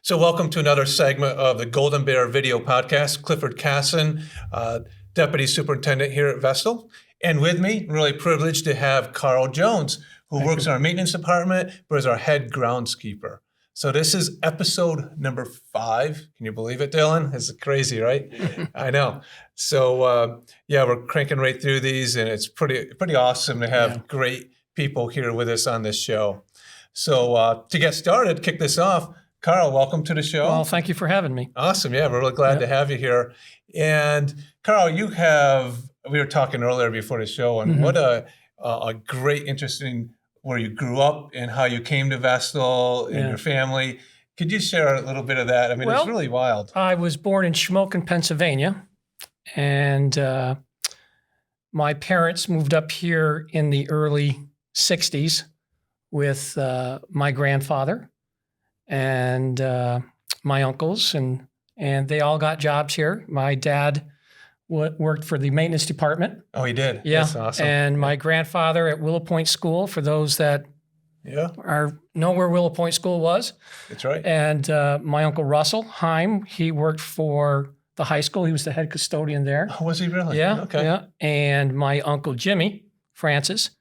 So welcome to another segment of the Golden Bear video podcast. Clifford Kasson, Deputy Superintendent here at Vestal. And with me, I'm really privileged to have Carl Jones, who works in our maintenance department, but is our head groundskeeper. So this is episode number 5. Can you believe it, Dylan? It's crazy, right? I know. So we're cranking right through these, and it's pretty awesome to have great people here with us on this show. So to get started, kick this off, Carl, welcome to the show. Well, thank you for having me. Awesome. Yeah, we're really glad to have you here. And Carl, we were talking earlier before the show, and what a great, interesting, where you grew up and how you came to Vestal and your family. Could you share a little bit of that? I mean, it's really wild. I was born in Shamokin, Pennsylvania, and my parents moved up here in the early 60s with my grandfather and my uncles, and they all got jobs here. My dad worked for the maintenance department. Oh, he did? Yeah. That's awesome. And my grandfather at Willow Point School, for those that know where Willow Point School was. That's right. And my uncle Russell Heim, he worked for the high school. He was the head custodian there. Oh, was he really? Yeah. Okay. Yeah. And my uncle Jimmy Francis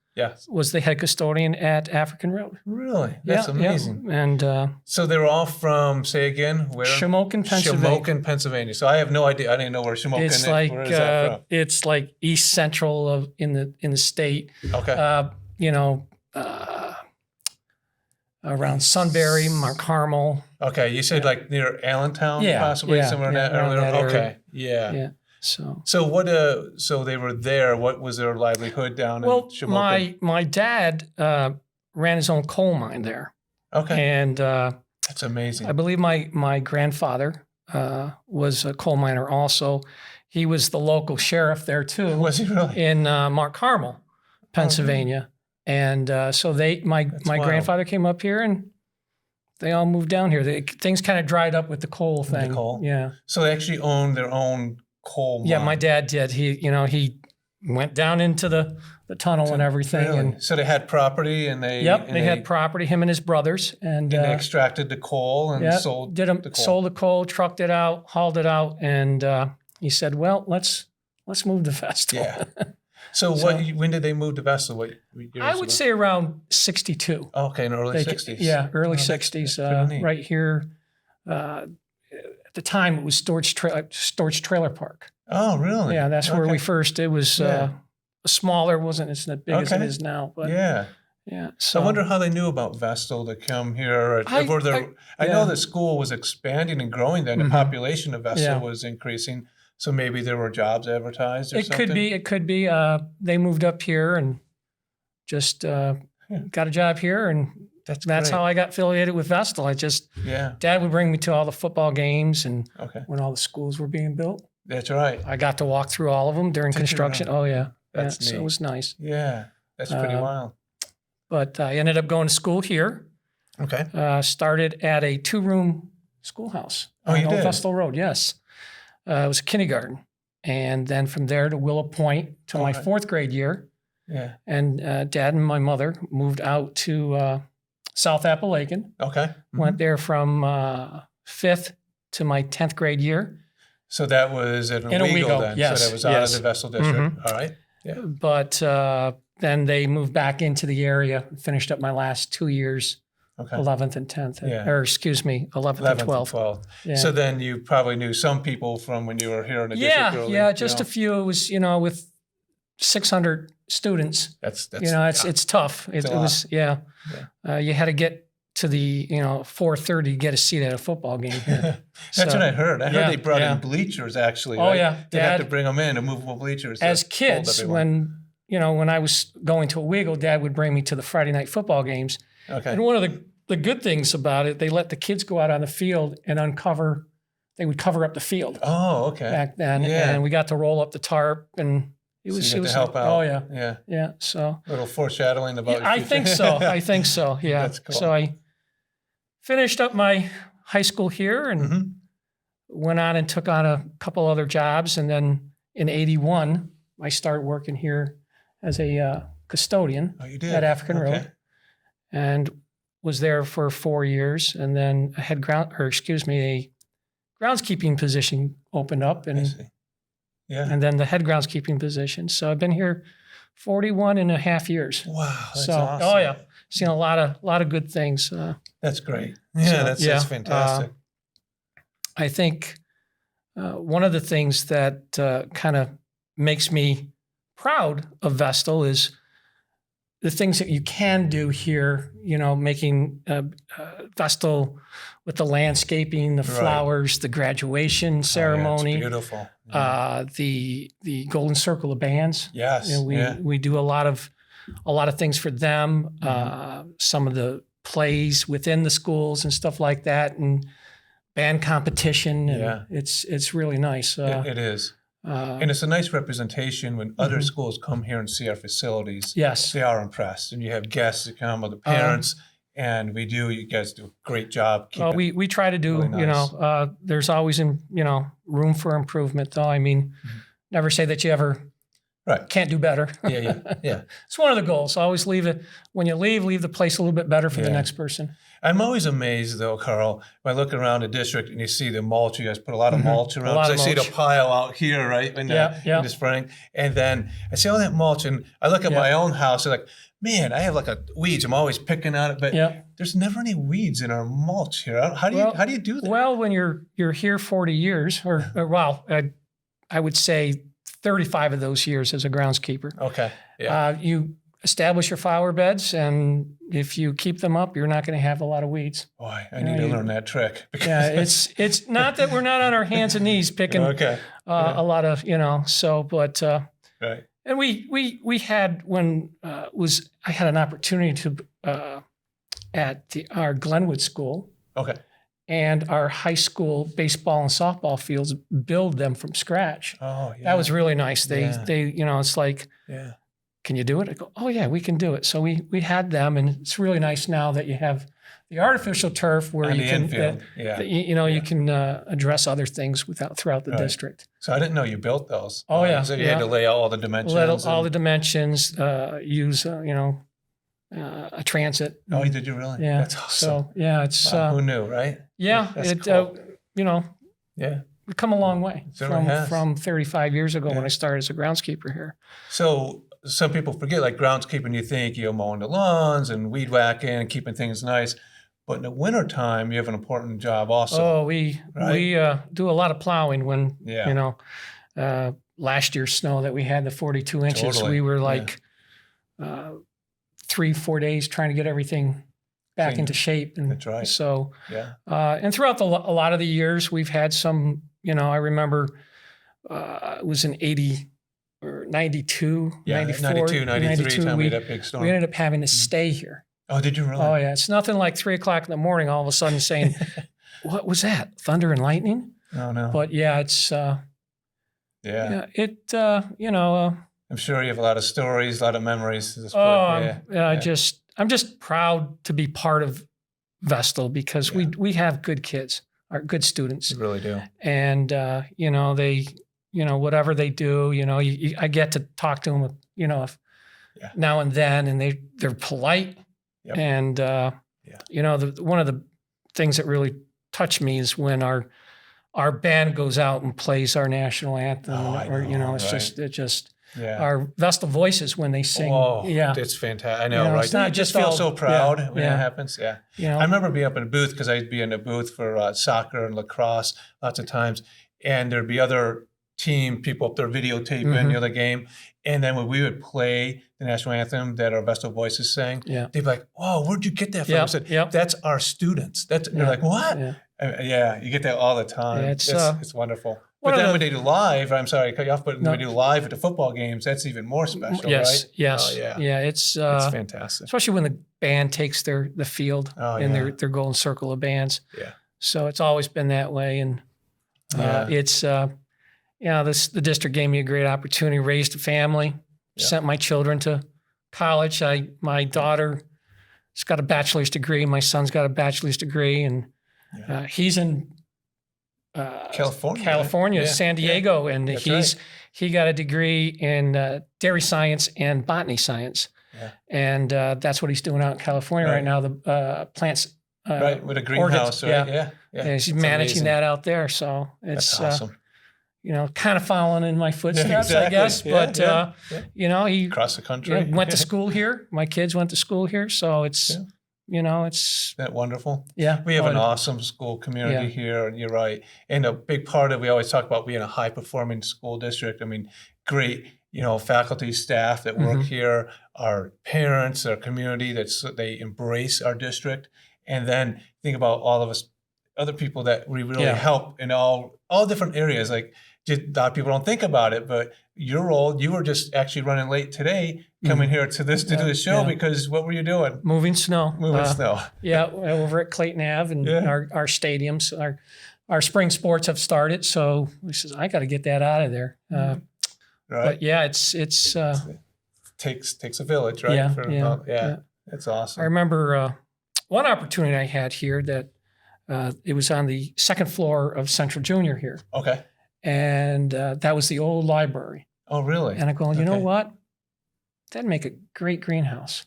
was the head custodian at African Road. Really? That's amazing. Yeah. And so they were all from, say again, where? Shamokin, Pennsylvania. Shamokin, Pennsylvania. So I have no idea. I didn't know where Shamokin is. Where is that from? It's like east central in the state. Okay. Around Sunbury, Mount Carmel. Okay, you said like near Allentown, possibly somewhere in that area. Okay, yeah. So what? So they were there. What was their livelihood down in Shamokin? My dad ran his own coal mine there. Okay, and that's amazing. I believe my grandfather was a coal miner also. He was the local sheriff there too. Was he really? In Mount Carmel, Pennsylvania. And so my grandfather came up here, and they all moved down here. Things kind of dried up with the coal thing. The coal? Yeah. So they actually owned their own coal mine? Yeah, my dad did. He went down into the tunnel and everything. Really? And so they had property, and they... Yep, they had property, him and his brothers. And they extracted the coal and sold the coal. Sold the coal, trucked it out, hauled it out, and he said, well, let's move to Vestal. Yeah. So when did they move to Vestal? What years I would say around 62. Okay, in the early 60s. Yeah, early 60s. That's right here. At the time, it was Storage Trailer Park. Oh, really? Yeah, that's where we first. It was smaller, wasn't as big as it is now. But yeah. So I wonder how they knew about Vestal to come here. I know the school was expanding and growing then. The population of Vestal was increasing. So maybe there were jobs advertised or something? It could be. They moved up here and just got a job here, and that's how I got affiliated with Vestal. Dad would bring me to all the football games and when all the schools were being built. That's right. I got to walk through all of them during construction. Oh, yeah. That's neat. So it was nice. Yeah, that's pretty wild. But I ended up going to school here. Okay. Started at a 2-room schoolhouse. Oh, you on did? Vestal Road, yes. It was a kindergarten. And then from there to Willow Point to my 4th grade year. Yeah. And Dad and my mother moved out to South Appalachian. Okay. Went there from 5th to my 10th grade year. So that was in Owego then? Yes. So that was out of the Vestal district. All right. Yeah. But then they moved back into the area, finished up my last 2 years. Okay. 11th and 10th, or excuse me, 11th and 12th. Yeah. So then you probably knew some people from when you were here in the district early. Yeah, just a few. It was, with 600 students. That's it's tough. It was, you had to get to the, 4:30 to get a seat at a football game here. That's what I heard. I heard they brought in bleachers actually. Oh, right? yeah. They had to bring them in, movable bleachers. As kids, when I was going to Owego, Dad would bring me to the Friday night football games. Okay. And one of the good things about it, they let the kids go out on the field and they would cover up the field. Oh, okay. Back then. Yeah. And we got to roll up the tarp, and it was to help out. Oh, yeah. Yeah. Yeah. So a little foreshadowing about I think so. Yeah. That's cool. So I finished up my high school here and went on and took on a couple other jobs. And then in 81, I started working here as a custodian at African Road. And was there for 4 years, and then a groundskeeping position opened up, I and see. Yeah. and then the head groundskeeping position. So I've been here 41 and a half years. Wow. That's So, awesome. oh yeah, seen a lot of good things. That's great. Yeah, that's fantastic. I think one of the things that kind of makes me proud of Vestal is the things that you can do here, making Vestal with the landscaping, the flowers, the graduation ceremony, it's beautiful. the Golden Circle of Bands. Yes. We do a lot of things for them. Some of the plays within the schools and stuff like that, and band competition. And it's really nice. It is. And it's a nice representation when other schools come here and see our facilities. Yes. They are impressed. And you have guests that come with the parents, and you guys do a great job. We try to do, really nice. There's always, room for improvement, though. I mean, never say that you ever can't do better. Yeah. It's one of the goals. Always when you leave the place a little bit better for the next person. I'm always amazed, though, Carl, when I look around the district and you see the mulch. You guys put a lot of mulch around. I see the pile out here, right, in the spring. And then I see all that mulch, and I look at my own house, and like, man, I have like weeds. I'm always picking on it, but there's never any weeds in our mulch here. How do you do that? Well, when you're here 40 years, I would say 35 of those years as a groundskeeper. Okay. Yeah. You establish your flower beds, and if you keep them up, you're not going to have a lot of weeds. Boy, I need to learn that trick. It's not that we're not on our hands and knees picking a lot of, but right. And we had I had an opportunity to at our Glenwood school. Okay. And our high school baseball and softball fields, build them from scratch. Oh, yeah. That was really nice. They it's like, can you do it? I go, oh yeah, we can do it. So we had them, and it's really nice now that you have the artificial turf where you can, you can address other things throughout the district. So I didn't know you built those. Oh yeah. So you had to lay out all the dimensions. All the dimensions. Use a transit. Oh, did you really? Yeah. That's awesome. So yeah, it's who knew, right? Yeah. That's cool. We've come a long way from 35 years ago when I started as a groundskeeper here. So some people forget, like groundskeeping, you think you're mowing the lawns and weed whacking and keeping things nice. But in the wintertime, you have an important job also. Oh, we do a lot of plowing when, last year's snow that we had, the 42 inches, we were like 3-4 days trying to get everything back into shape. And that's right. So, and throughout a lot of the years, we've had some, I remember it was in 80 or 92, 94, 92, time we had that big storm. We ended up having to stay here. Oh, did you really? Oh, yeah. It's nothing like 3 o'clock in the morning, all of a sudden saying, what was that? Thunder and lightning? Oh, no. But yeah, it's, I'm sure you have a lot of stories, a lot of memories. I'm just proud to be part of Vestal because we have good kids, good students. You really do. And, they, whatever they do, I get to talk to them, now and then, and they're polite. Yep. And, one of the things that really touched me is when our band goes out and plays our national anthem, our Vestal voices when they sing. Oh, it's fantastic. I know, right? It's not you just feel so proud when that happens. Yeah. I remember being up in a booth because I'd be in a booth for soccer and lacrosse lots of times, and there'd be other team people up there videotaping the game. And then when we would play the national anthem that our Vestal voices sang, they'd be like, "Oh, where'd you get that from?" I said, "That's our students." They're like, "What?" You get that all the time. It's wonderful. But then when they do live, I'm sorry to cut you off, but when we do live at the football games, that's even more special, right? Yes. Oh, it's fantastic. Especially when the band takes the field in their golden circle of bands. Yeah. So it's always been that way, and it's the district gave me a great opportunity, raised a family, sent my children to college. My daughter's got a bachelor's degree. My son's got a bachelor's degree, and he's in California, San Diego, and he got a degree in dairy science and botany science. Yeah. And that's what he's doing out in California right now. The plants. Right, with a greenhouse, right? Yeah. Yeah, he's managing that out there. So it's That's awesome. Kind of following in my footsteps, I guess. But he across the country went to school here. My kids went to school here, so it's it's that wonderful. Yeah, we have an awesome school community here, and you're right. And a big part of we always talk about being a high performing school district. I mean, great. Faculty, staff that work here, our parents, our community they embrace our district, and then think about all of us other people that we really help in all different areas. Like a lot of people don't think about it, but your role, you were just actually running late today, coming here to do this show because what were you doing? Moving snow. Snow. Over at Clayton Ave and our stadiums. Our spring sports have started, so we says I got to get that out of there. Right. But it's takes a village, right? Yeah. That's awesome. I remember one opportunity I had here that it was on the second floor of Central Junior here. Okay. And that was the old library. Oh, really? And I go, you know what? That'd make a great greenhouse.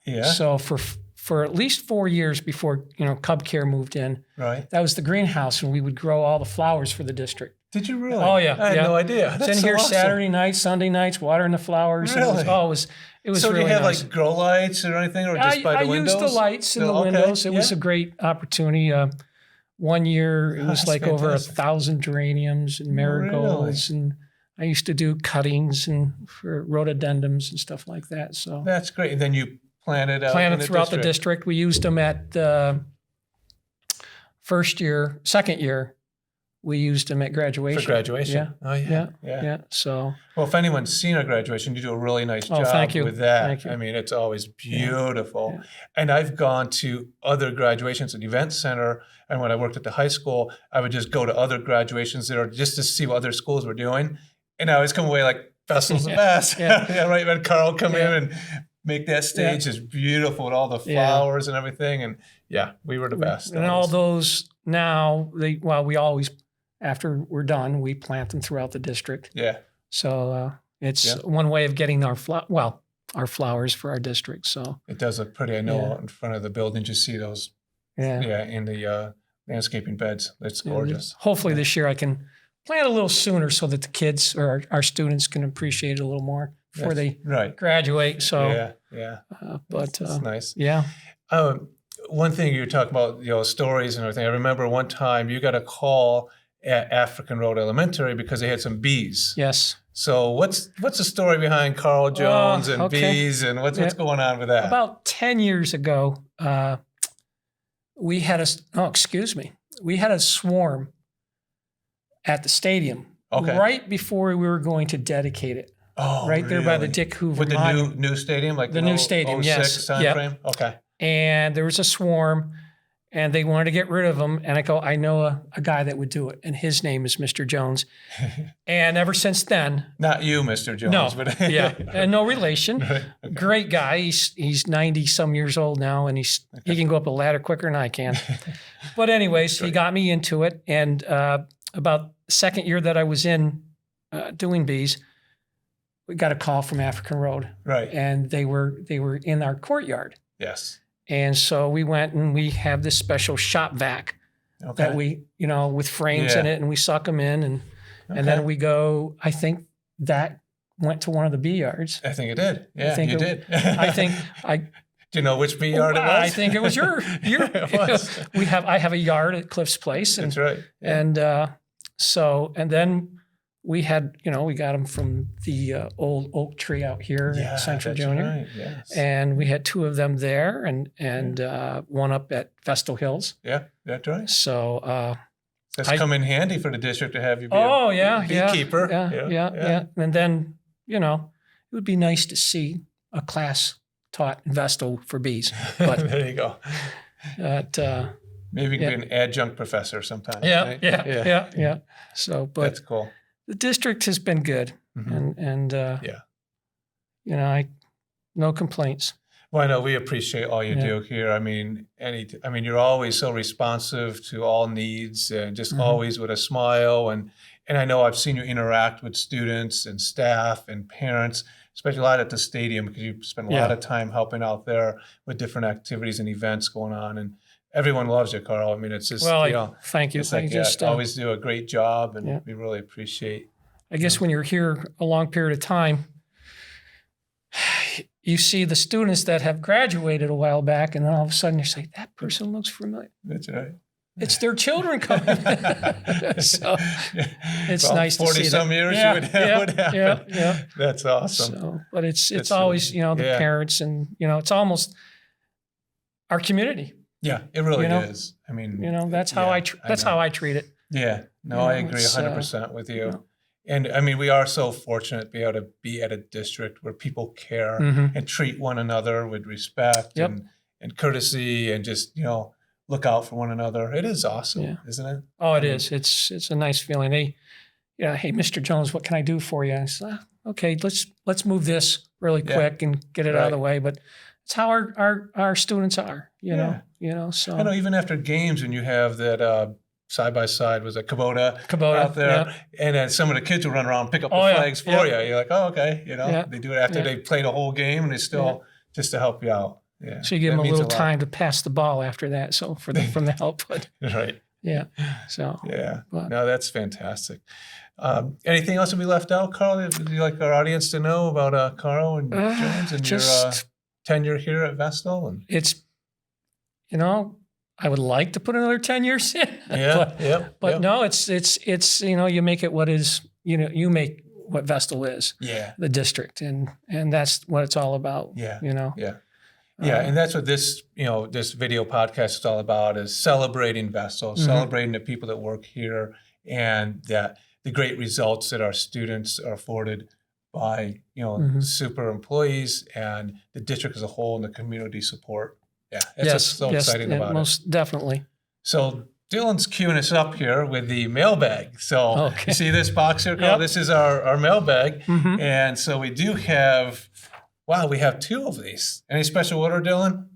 Yeah. So for at least 4 years before Cub Care moved in, right, that was the greenhouse, and we would grow all the flowers for the district. Did you really? Oh yeah, I had no idea. It's in here awesome. Saturday nights, Sunday nights, watering the flowers. Really? It was so really do you have nice. like grow lights or anything, or just by the windows? I used the lights in the windows. It was a great opportunity. 1 year, it was like fantastic. Over 1,000 geraniums and marigolds, and I used to do cuttings and for rhododendrons and stuff like that. So that's great. And then you planted throughout the district. We used them at first year, second year. We used them at graduation. For graduation? Yeah. Oh, yeah. So, well, if anyone's seen our graduation, you do a really nice job with that. Thank you. I mean, it's always beautiful. Yeah. And I've gone to other graduations at the event center, and when I worked at the high school, I would just go to other graduations there just to see what other schools were doing. And I always come away like, Vestal's the best. Right? When Carl come in and make that stage is beautiful with all the flowers and everything. And we were the best. And all those now, we always, after we're done, we plant them throughout the district. Yeah. So it's one way of getting our flowers for our district. So it does look pretty. I know out in front of the building, you see those. In the landscaping beds. It's gorgeous. Hopefully this year I can plant a little sooner so that the kids or our students can appreciate it a little more before they graduate. So That's nice. Yeah. One thing you were talking about, stories and everything. I remember one time you got a call at African Road Elementary because they had some bees. Yes. So what's the story behind Carl Jones and bees, and what's going on with that? About 10 years ago, we had a swarm at the stadium right before we were going to dedicate it. Oh, right there by the Dick Hoover with the new stadium, like the new stadium, 06 time frame? Okay. And there was a swarm, and they wanted to get rid of them. And I go, I know a guy that would do it, and his name is Mr. Jones. And ever since then, not you, Mr. Jones, no, but and no relation. Okay. Great guy. He's 90 some years old now, and he can go up a ladder quicker than I can. But anyways, he got me into it, and about the second year that I was in doing bees, we got a call from African Road, and they were in our courtyard. Yes. And so we went and we have this special shop vac that we, with frames in it, and we suck them in, and then we go. I think that went to one of the bee yards. I think it did. Yeah, you did. I think I. Do you know which bee yard it was? I think it was your. It was. I have a yard at Cliff's place, and that's right. Yeah. And then we had, we got them from the old oak tree out here at Central Junior. Right. Yes. And we had two of them there and one up at Vestal Hills. Yeah, that's right. So that's come in handy for the district to have you be a beekeeper. Yeah. And then, it would be nice to see a class taught in Vestal for bees. But there you go. Maybe you can be an adjunct professor sometime. Yeah. So, but that's cool. The district has been good, and no complaints. Well, I know we appreciate all you do here. I mean, you're always so responsive to all needs, and just always with a smile. And And I know I've seen you interact with students and staff and parents, especially a lot at the stadium, because you spend a lot of time helping out there with different activities and events going on. And everyone loves you, Carl. I mean, it's just, Well, thank you. it's like, always do a great job, and we really appreciate. I guess when you're here a long period of time, you see the students that have graduated a while back, and then all of a sudden you say, that person looks familiar. That's right. It's their children coming. So it's nice to see 40-some years you would happen. Yeah. That's awesome. So, but it's always, the parents, and, it's almost our community. Yeah, it really is. I mean, that's how I treat it. Yeah, no, I agree 100% with you. And I mean, we are so fortunate to be able to be at a district where people care and treat one another with respect and courtesy, and just, look out for one another. It is awesome, isn't it? Oh, it is. It's a nice feeling. Hey, Mr. Jones, what can I do for you? I said, okay, let's move this really quick and get it out of the way. But it's how our students are, so. I know even after games, when you have that side-by-side was a Kubota out there, and then some of the kids will run around and pick up the flags for you. You're like, oh, okay, they do it after they played a whole game, and they still just to help you out. Yeah. So you give them a little time to pass the ball after that. So from the help, but right. Yeah. So no, that's fantastic. Anything else that we left out, Carl? Would you like our audience to know about Carl and Jones and your tenure here at Vestal? And it's, I would like to put another 10 years in. But no, it's you make it what is, you make what Vestal is. Yeah. The district, and that's what it's all about. Yeah. And that's what this video podcast is all about, is celebrating Vestal, celebrating the people that work here, and the great results that our students are afforded by, super employees and the district as a whole, and the community support. Yeah, it's so exciting about it. Most definitely. So Dylan's queuing us up here with the mailbag. So you see this box here, Carl? This is our mailbag. And so we do have, we have 2 of these. Any special order, Dylan?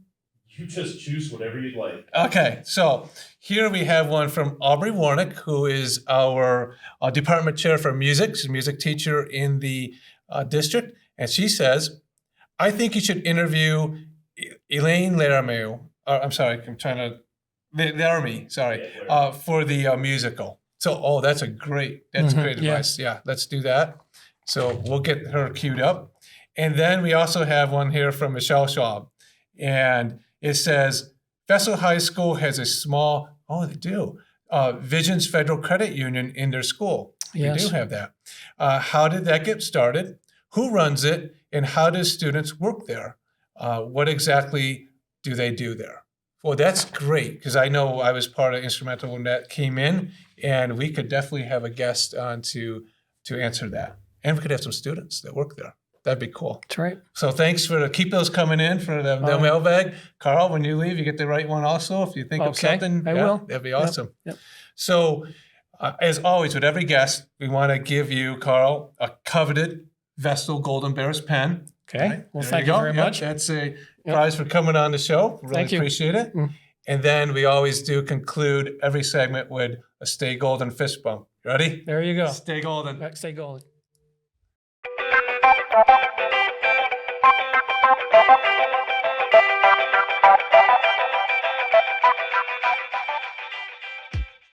You just choose whatever you'd like. Okay, so here we have one from Aubrey Warnick, who is our department chair for music. She's a music teacher in the district. And she says, I think you should interview Elaine Laramie. Laramie, for the musical. So, that's great advice. Yeah, let's do that. So we'll get her queued up. And then we also have one here from Michelle Schwab. And it says, Vestal High School has a small, they do, Visions Federal Credit Union in their school. Yes. We do have that. How did that get started? Who runs it? And how do students work there? What exactly do they do there? Well, that's great, because I know I was part of instrumental when that came in, and we could definitely have a guest on to answer that. And we could have some students that work there. That'd be cool. That's right. So thanks for keep those coming in for the mailbag. Carl, when you leave, you get the right one also. If you think of something, I will. That'd be awesome. Yep. So as always, with every guest, we want to give you, Carl, a coveted Vestal Golden Bears pen. Okay. Right? Well, thank you very much. That's a prize for coming on the show. Really appreciate it. And then we always do conclude every segment with a Stay Golden fist bump. Ready? There you go. Stay golden. Stay golden.